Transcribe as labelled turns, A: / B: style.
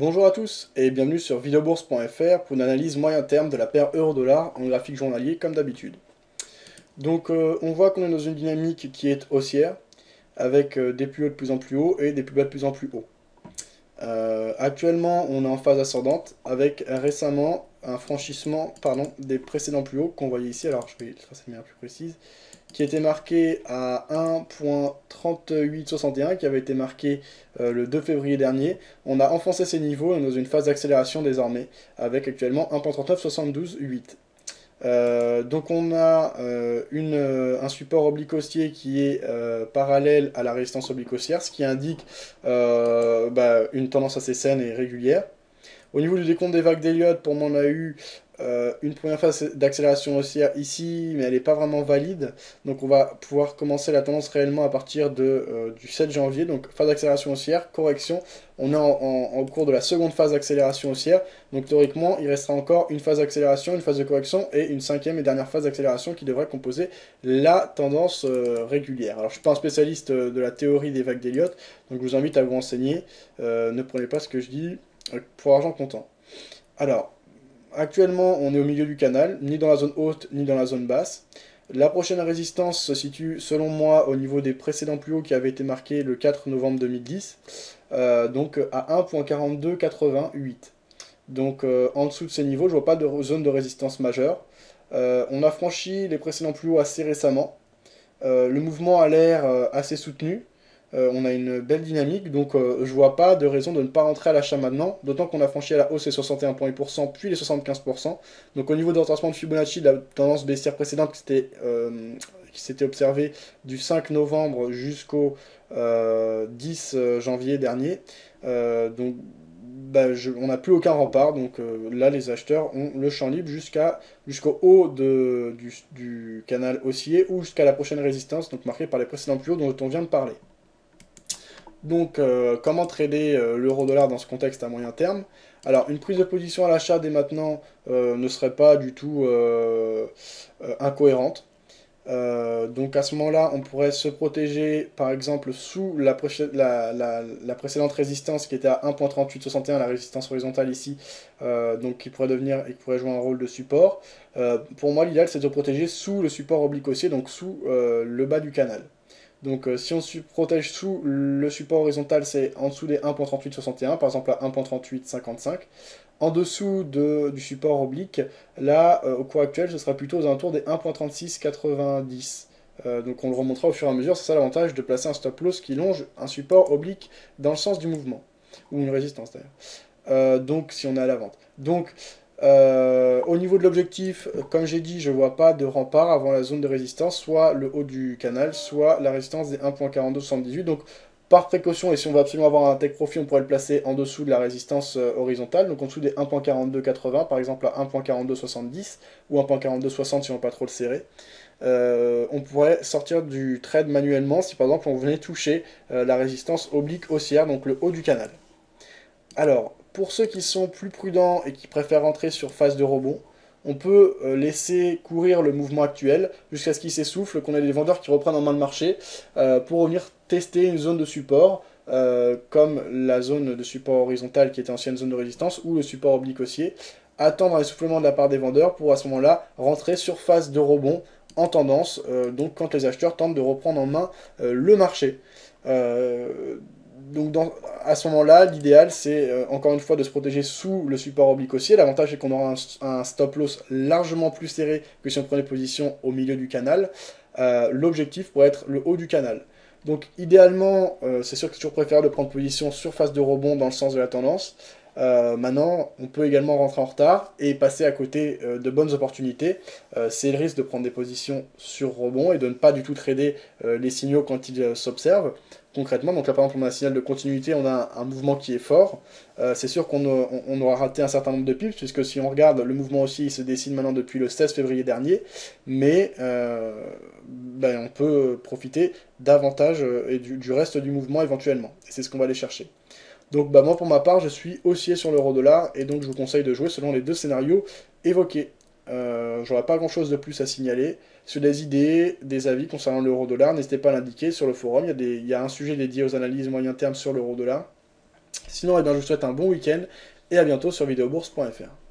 A: Bonjour à tous et bienvenue sur videobourse.fr pour une analyse moyen terme de la paire euro-dollar en graphique journalier comme d'habitude. On voit qu'on est dans une dynamique qui est haussière avec des plus hauts de plus en plus haut et des plus bas de plus en plus haut. Actuellement on est en phase ascendante avec récemment un franchissement des précédents plus hauts qu'on voyait ici, alors je vais tracer de manière plus précise, qui était marqué à 1.3861, qui avait été marqué le 2 février dernier. On a enfoncé ces niveaux, on est dans une phase d'accélération désormais, avec actuellement 1.3972,8. Donc on a un support oblique haussier qui est parallèle à la résistance oblique haussière, ce qui indique une tendance assez saine et régulière. Au niveau du décompte des vagues d'Elliott, pour moi, on a eu une première phase d'accélération haussière ici, mais elle n'est pas vraiment valide. Donc on va pouvoir commencer la tendance réellement à partir du 7 janvier. Donc phase d'accélération haussière, correction. On est en cours de la seconde phase d'accélération haussière. Donc théoriquement, il restera encore une phase d'accélération, une phase de correction et une cinquième et dernière phase d'accélération qui devrait composer la tendance régulière. Alors je ne suis pas un spécialiste de la théorie des vagues d'Elliott, donc je vous invite à vous renseigner. Ne prenez pas ce que je dis pour argent comptant. Alors, actuellement, on est au milieu du canal, ni dans la zone haute, ni dans la zone basse. La prochaine résistance se situe, selon moi, au niveau des précédents plus hauts qui avaient été marqués le 4 novembre 2010, donc à 1.4288. Donc, en dessous de ces niveaux, je vois pas de zone de résistance majeure. On a franchi les précédents plus hauts assez récemment. Le mouvement a l'air assez soutenu. On a une belle dynamique, donc je vois pas de raison de ne pas rentrer à l'achat maintenant, d'autant qu'on a franchi à la hausse les 61,8%, puis les 75%. Donc au niveau de retracement de Fibonacci, la tendance baissière précédente qui s'était observée du 5 novembre jusqu'au 10 janvier dernier, on n'a plus aucun rempart, donc là les acheteurs ont le champ libre jusqu'au haut du canal haussier ou jusqu'à la prochaine résistance, donc marquée par les précédents plus hauts dont on vient de parler. Donc, comment trader l'euro-dollar dans ce contexte à moyen terme? Alors, une prise de position à l'achat dès maintenant ne serait pas du tout incohérente. Donc, à ce moment-là, on pourrait se protéger, par exemple, sous la précédente résistance qui était à 1.3861, la résistance horizontale ici, donc qui pourrait jouer un rôle de support. Pour moi, l'idéal, c'est de se protéger sous le support oblique haussier, donc sous le bas du canal. Donc si on se protège sous le support horizontal, c'est en dessous des 1.3861, par exemple à 1.3855. En dessous du support oblique, là, au cours actuel, ce sera plutôt aux alentours des 1.3690. Donc on le remontera au fur et à mesure, c'est ça l'avantage de placer un stop loss qui longe un support oblique dans le sens du mouvement, ou une résistance d'ailleurs. Donc si on est à la vente. Donc au niveau de l'objectif, comme j'ai dit, je ne vois pas de rempart avant la zone de résistance, soit le haut du canal, soit la résistance des 1.4278. Donc par précaution, et si on veut absolument avoir un take profit, on pourrait le placer en dessous de la résistance horizontale, donc en dessous des 1.4280, par exemple à 1.4270, ou 1.4260 si on ne veut pas trop le serrer. On pourrait sortir du trade manuellement si par exemple on venait toucher la résistance oblique haussière, donc le haut du canal. Alors, pour ceux qui sont plus prudents et qui préfèrent rentrer sur phase de rebond, on peut laisser courir le mouvement actuel jusqu'à ce qu'il s'essouffle, qu'on ait des vendeurs qui reprennent en main le marché pour revenir tester une zone de support, comme la zone de support horizontal qui était ancienne zone de résistance ou le support oblique haussier, attendre un essoufflement de la part des vendeurs pour à ce moment-là rentrer sur phase de rebond en tendance, donc quand les acheteurs tentent de reprendre en main le marché. Euh, à ce moment-là, l'idéal, c'est encore une fois de se protéger sous le support oblique haussier. L'avantage, c'est qu'on aura un stop loss largement plus serré que si on prenait position au milieu du canal. L'objectif pourrait être le haut du canal. Donc, idéalement, c'est sûr que c'est toujours préférable de prendre position sur phase de rebond dans le sens de la tendance. Maintenant, on peut également rentrer en retard et passer à côté de bonnes opportunités. C'est le risque de prendre des positions sur rebond et de ne pas du tout trader les signaux quand ils s'observent concrètement. Donc là, par exemple, on a un signal de continuité, on a un mouvement qui est fort. C'est sûr qu'on aura raté un certain nombre de pips, puisque si on regarde, le mouvement aussi, il se dessine maintenant depuis le 16 février dernier, mais on peut profiter davantage et du reste du mouvement éventuellement. Et c'est ce qu'on va aller chercher. Donc moi pour ma part je suis haussier sur l'euro-dollar et donc je vous conseille de jouer selon les deux scénarios évoqués. J'aurais pas grand chose de plus à signaler. Sur des idées, des avis concernant l'euro-dollar, n'hésitez pas à l'indiquer sur le forum. Il y a un sujet dédié aux analyses moyen terme sur l'euro-dollar. Sinon, eh bien, je vous souhaite un bon week-end et à bientôt sur vidéobourse.fr.